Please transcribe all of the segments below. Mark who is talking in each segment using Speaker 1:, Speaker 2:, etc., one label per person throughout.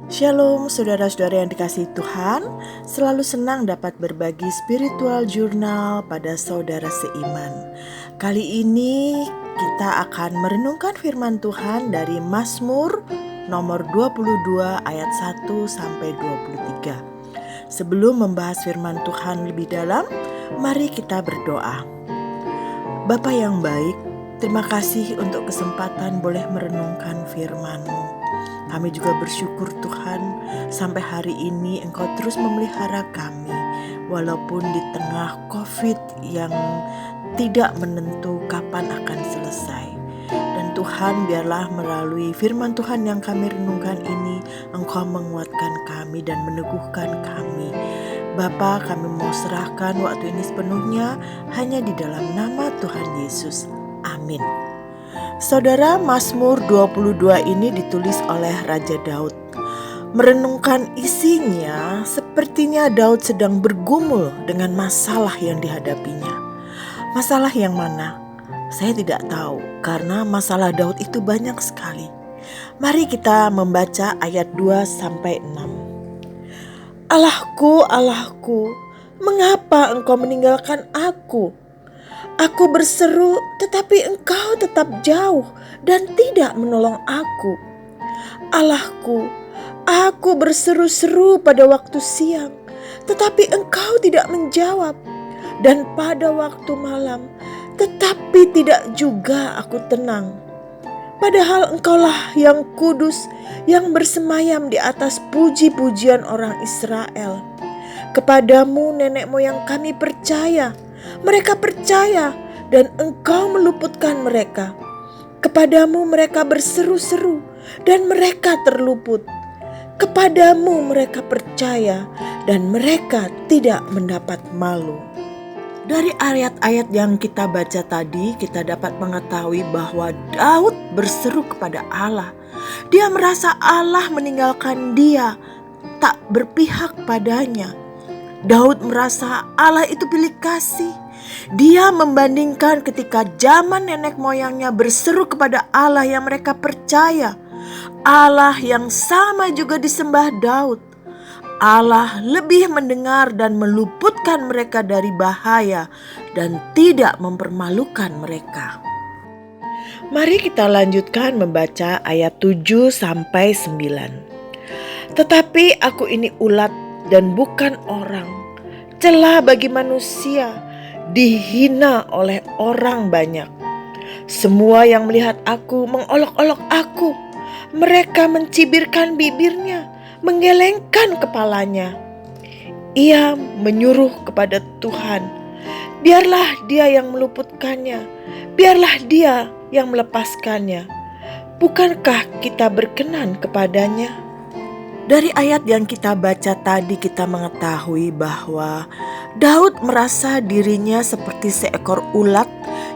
Speaker 1: Shalom saudara-saudara yang dikasihi Tuhan, selalu senang dapat berbagi spiritual journal pada saudara seiman. Kali ini kita akan merenungkan firman Tuhan dari Mazmur nomor 22 ayat 1 sampai 23. Sebelum membahas firman Tuhan lebih dalam, mari kita berdoa. Bapa yang baik, terima kasih untuk kesempatan boleh merenungkan firman-Mu. Kami juga bersyukur Tuhan, sampai hari ini Engkau terus memelihara kami, walaupun di tengah COVID yang tidak menentu kapan akan selesai. Dan Tuhan, biarlah melalui firman Tuhan yang kami renungkan ini, Engkau menguatkan kami dan meneguhkan kami. Bapa, kami mau serahkan waktu ini sepenuhnya hanya di dalam nama Tuhan Yesus. Amin. Saudara, Mazmur 22 ini ditulis oleh Raja Daud. Merenungkan isinya, sepertinya Daud sedang bergumul dengan masalah yang dihadapinya. Masalah yang mana? Saya tidak tahu, karena masalah Daud itu banyak sekali. Mari kita membaca ayat 2 sampai 6. Allahku, Allahku, mengapa Engkau meninggalkan aku? Aku berseru, tetapi Engkau tetap jauh dan tidak menolong aku. Allahku, aku berseru-seru pada waktu siang, tetapi Engkau tidak menjawab. Dan pada waktu malam, tetapi tidak juga aku tenang. Padahal Engkaulah yang kudus, yang bersemayam di atas puji-pujian orang Israel. Kepadamu nenek moyang kami percaya. Mereka percaya dan Engkau meluputkan mereka. Kepadamu mereka berseru-seru dan mereka terluput. Kepadamu mereka percaya dan mereka tidak mendapat malu. Dari ayat-ayat yang kita baca tadi, kita dapat mengetahui bahwa Daud berseru kepada Allah. Dia merasa Allah meninggalkan dia, tak berpihak padanya. Daud merasa Allah itu pilih kasih. Dia membandingkan ketika zaman nenek moyangnya berseru kepada Allah yang mereka percaya. Allah yang sama juga disembah Daud. Allah lebih mendengar dan meluputkan mereka dari bahaya dan tidak mempermalukan mereka. Mari kita lanjutkan membaca ayat 7 sampai 9. Tetapi aku ini ulat dan bukan orang, celah bagi manusia, dihina oleh orang banyak. Semua yang melihat aku mengolok-olok aku. Mereka mencibirkan bibirnya, menggelengkan kepalanya. Ia menyuruh kepada Tuhan, biarlah Dia yang meluputkannya, biarlah Dia yang melepaskannya. Bukankah kita berkenan kepadanya? Dari ayat yang kita baca tadi, kita mengetahui bahwa Daud merasa dirinya seperti seekor ulat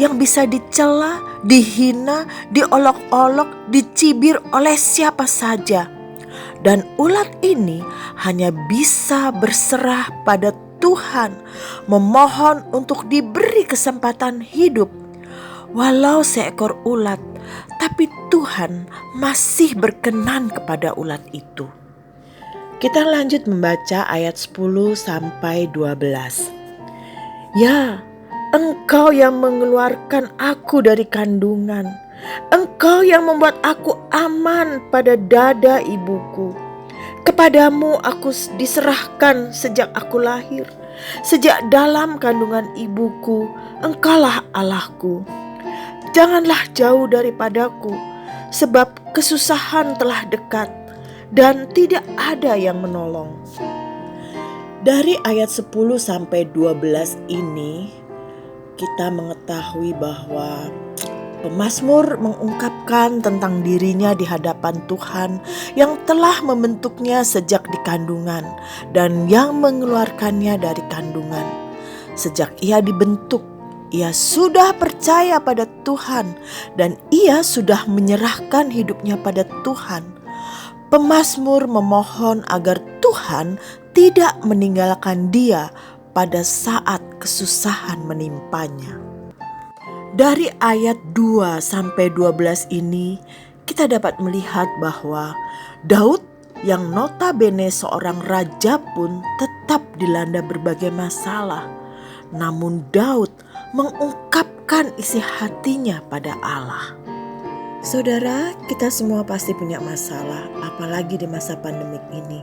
Speaker 1: yang bisa dicela, dihina, diolok-olok, dicibir oleh siapa saja. Dan ulat ini hanya bisa berserah pada Tuhan, memohon untuk diberi kesempatan hidup. Walau seekor ulat, tapi Tuhan masih berkenan kepada ulat itu. Kita lanjut membaca ayat 10 sampai 12. Ya, Engkau yang mengeluarkan aku dari kandungan. Engkau yang membuat aku aman pada dada ibuku. Kepadamu aku diserahkan sejak aku lahir. Sejak dalam kandungan ibuku, Engkaulah Allahku. Janganlah jauh daripadaku, sebab kesusahan telah dekat dan tidak ada yang menolong. Dari ayat 10 sampai 12 ini kita mengetahui bahwa pemazmur mengungkapkan tentang dirinya di hadapan Tuhan yang telah membentuknya sejak di kandungan dan yang mengeluarkannya dari kandungan. Sejak ia dibentuk, ia sudah percaya pada Tuhan dan ia sudah menyerahkan hidupnya pada Tuhan. Pemazmur memohon agar Tuhan tidak meninggalkan dia pada saat kesusahan menimpanya. Dari ayat 2 sampai 12 ini kita dapat melihat bahwa Daud yang notabene seorang raja pun tetap dilanda berbagai masalah. Namun Daud mengungkapkan isi hatinya pada Allah. Saudara, kita semua pasti punya masalah, apalagi di masa pandemik ini.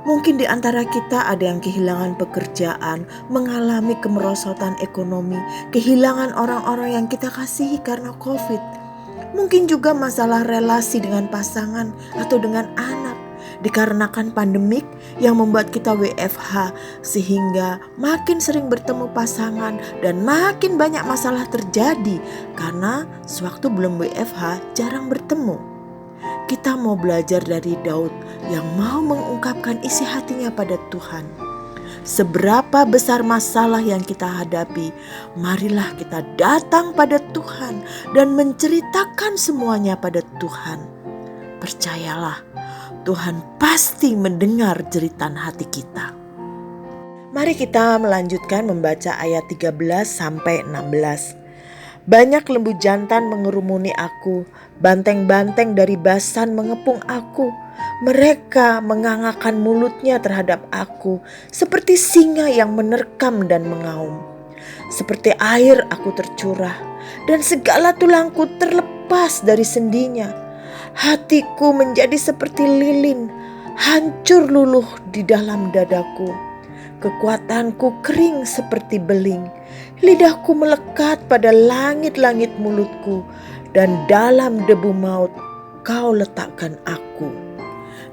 Speaker 1: Mungkin di antara kita ada yang kehilangan pekerjaan, mengalami kemerosotan ekonomi, kehilangan orang-orang yang kita kasihi karena COVID. Mungkin juga masalah relasi dengan pasangan atau dengan anak, dikarenakan pandemik yang membuat kita WFH sehingga makin sering bertemu pasangan dan makin banyak masalah terjadi karena sewaktu belum WFH jarang bertemu. Kita mau belajar dari Daud yang mau mengungkapkan isi hatinya pada Tuhan. Seberapa besar masalah yang kita hadapi, marilah kita datang pada Tuhan dan menceritakan semuanya pada Tuhan. Percayalah, Tuhan pasti mendengar jeritan hati kita. Mari kita melanjutkan membaca ayat 13 sampai 16. Banyak lembu jantan mengerumuni aku, banteng-banteng dari Basan mengepung aku. Mereka mengangakkan mulutnya terhadap aku, seperti singa yang menerkam dan mengaum. Seperti air aku tercurah, dan segala tulangku terlepas dari sendinya. Hatiku menjadi seperti lilin, hancur luluh di dalam dadaku. Kekuatanku kering seperti beling, lidahku melekat pada langit-langit mulutku, dan dalam debu maut kau letakkan aku.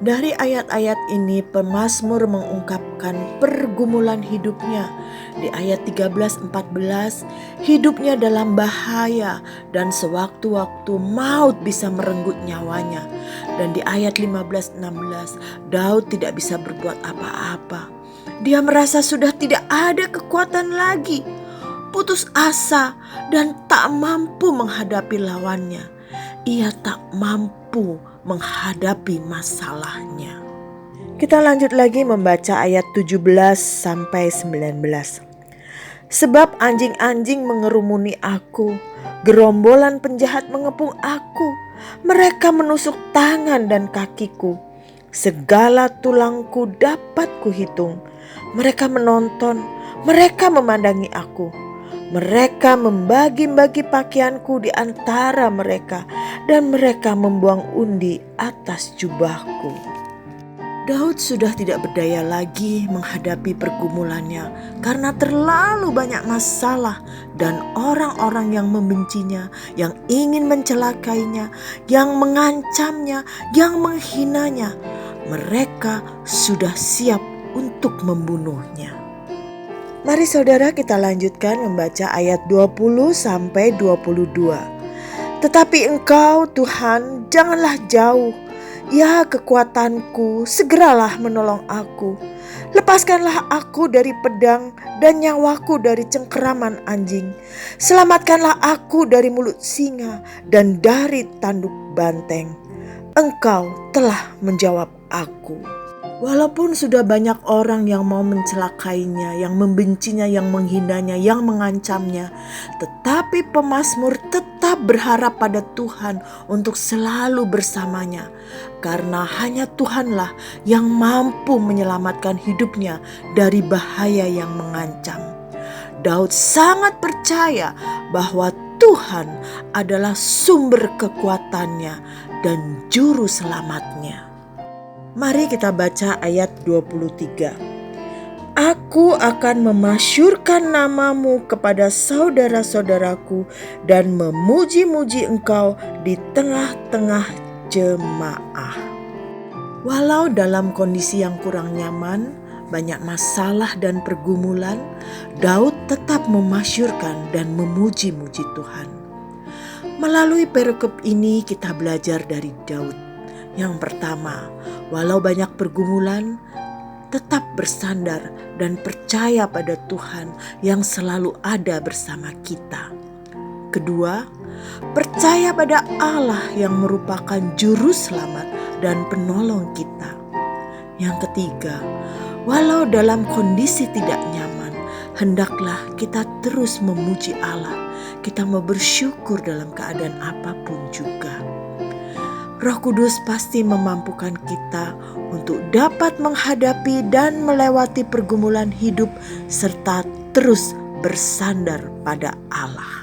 Speaker 1: Dari ayat-ayat ini pemazmur mengungkapkan pergumulan hidupnya. Di ayat 13-14 hidupnya dalam bahaya dan sewaktu-waktu maut bisa merenggut nyawanya. Dan di ayat 15-16 Daud tidak bisa berbuat apa-apa. Dia merasa sudah tidak ada kekuatan lagi, putus asa dan tak mampu menghadapi lawannya. Ia tak mampu menghadapi masalahnya. Kita lanjut lagi membaca ayat 17-19. Sebab anjing-anjing mengerumuni aku, gerombolan penjahat mengepung aku. Mereka menusuk tangan dan kakiku. Segala tulangku dapat kuhitung. Mereka menonton, mereka memandangi aku. Mereka membagi-bagi pakaianku di antara mereka, dan mereka membuang undi atas jubahku. Daud sudah tidak berdaya lagi menghadapi pergumulannya karena terlalu banyak masalah dan orang-orang yang membencinya, yang ingin mencelakainya, yang mengancamnya, yang menghinanya. Mereka sudah siap untuk membunuhnya. Mari saudara kita lanjutkan membaca ayat 20-22. Tetapi Engkau Tuhan janganlah jauh, ya kekuatanku, segeralah menolong aku. Lepaskanlah aku dari pedang dan nyawaku dari cengkeraman anjing. Selamatkanlah aku dari mulut singa dan dari tanduk banteng. Engkau telah menjawab aku. Walaupun sudah banyak orang yang mau mencelakainya, yang membencinya, yang menghinanya, yang mengancamnya, tetapi pemazmur tetap berharap pada Tuhan untuk selalu bersamanya. Karena hanya Tuhanlah yang mampu menyelamatkan hidupnya dari bahaya yang mengancam. Daud sangat percaya bahwa Tuhan adalah sumber kekuatannya dan juru selamatnya. Mari kita baca ayat 23. Aku akan memasyurkan namamu kepada saudara-saudaraku dan memuji-muji engkau di tengah-tengah jemaah. Walau dalam kondisi yang kurang nyaman, banyak masalah dan pergumulan, Daud tetap memasyurkan dan memuji-muji Tuhan. Melalui perikop ini kita belajar dari Daud. Yang pertama, walau banyak pergumulan, tetap bersandar dan percaya pada Tuhan yang selalu ada bersama kita. Kedua, percaya pada Allah yang merupakan juru selamat dan penolong kita. Yang ketiga, walau dalam kondisi tidak nyaman, hendaklah kita terus memuji Allah. Kita mau bersyukur dalam keadaan apapun juga. Roh Kudus pasti memampukan kita untuk dapat menghadapi dan melewati pergumulan hidup serta terus bersandar pada Allah.